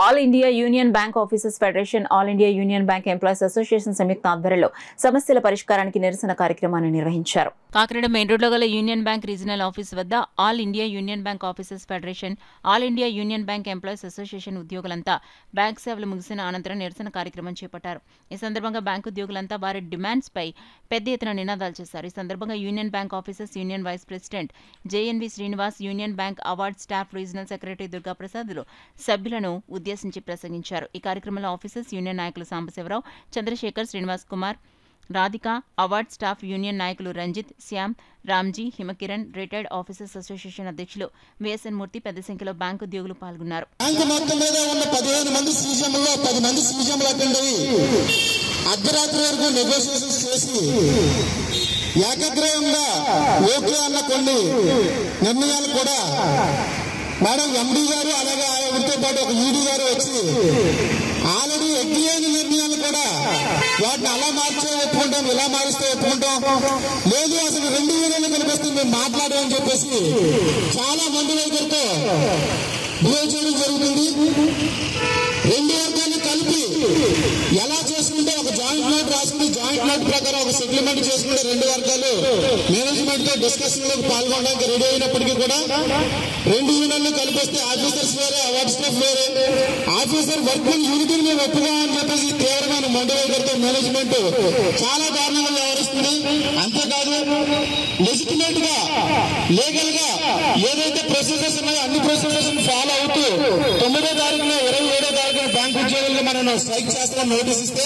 All India union bank officers federation, all India union bank employees association సంయుక్త ఆధ్వర్యంలో సమస్యల పరిష్కారానికి నిరసన కార్యక్రమాన్ని నిర్వహించారు. కాకినాడ మెయిన్ రోడ్లో గల యూనియన్ బ్యాంక్ రీజనల్ ఆఫీస్ వద్ద all India union bank officers federation, all India union bank employees association ఉద్యోగులంతా బ్యాంక్ సేవలు ముగిసిన అనంతరం నిరసన కార్యక్రమం చేపట్టారు. ఈ సందర్భంగా బ్యాంకు ఉద్యోగులంతా వారి డిమాండ్స్ పై పెద్ద ఎత్తున నినాదాలు చేశారు. ఈ సందర్భంగా union bank officers union vice president JNV Srinivas, union bank award staff regional secretary దుర్గాప్రసాద్లు సభ్యులను ఉద్దేశించి ప్రసంగించారు. ఈ కార్యక్రమంలో ఆఫీసర్స్ యూనియన్ నాయకులు Sambasivarao, Chandrasekhar, Srinivas Kumar, Radhika, award staff union నాయకులు Ranjith, Shyam, Ramji, Himakiran, retired officers association అధ్యక్షులు విఎస్ఎన్ మూర్తి పెద్ద సంఖ్యలో బ్యాంకు ఉద్యోగులు పాల్గొన్నారు. అర్ధరాత్రి వరకు నెగోషియేషన్స్ చేసి ఏకగ్రీవంగా ఓకే అన్న కొన్ని నిర్ణయాలు కూడా మేడం ఎండీ గారు అలాగే ఆయనతో పాటు ఒక ఈడీ గారు వచ్చి ఆల్రెడీ ఎగ్రీ అయిన నిర్ణయాలు కూడా వాటిని అలా మార్చే ఒప్పుకుంటాం, ఇలా మారిస్తే ఒప్పుకుంటాం, లేదు అసలు రెండు యూనియన్లు కనిపిస్తే మేము మాట్లాడమని చెప్పేసి చాలా మంది వైఖరితో బిహేవ్ చేయడం జరుగుతుంది. రెండు వర్గాన్ని కలిపి ఎలా చేసుకుంటే ఒక జాయింట్ నోట్ రాసుకుని జాయింట్ నోట్ ప్రకారం ఒక సెటిల్మెంట్ చేసుకుంటే రెండు వర్గాలు మేనేజ్మెంట్ తో డిస్కషన్ లోకి పాల్గొనడానికి రెడీ అయినప్పటికీ కూడా రెండు యూనియన్లు కలిపిస్తే ఆఫీసర్స్ వేరే, అవార్డ్ స్టాఫ్ వేరే, ఆఫీసర్ వర్కింగ్ యూనిటీని మేము ఒప్పుకోమని చెప్పేసి తీవ్రమైన మండు వైఖరితో మేనేజ్మెంట్ చాలా దారుణంగా వ్యవహరిస్తుంది. అంతేకాదు లెజిటిమేట్ గా లీగల్ గా ఏదైతే ప్రొసీజర్స్ ఉన్నాయో అన్ని ప్రొసీజర్స్ ఫాలో అవుతూ 9వ తారీఖున 27వ తారీఖున బ్యాంక్ ఉద్యోగులకు మనం స్ట్రైక్ చేస్తాం నోటీస్ ఇస్తే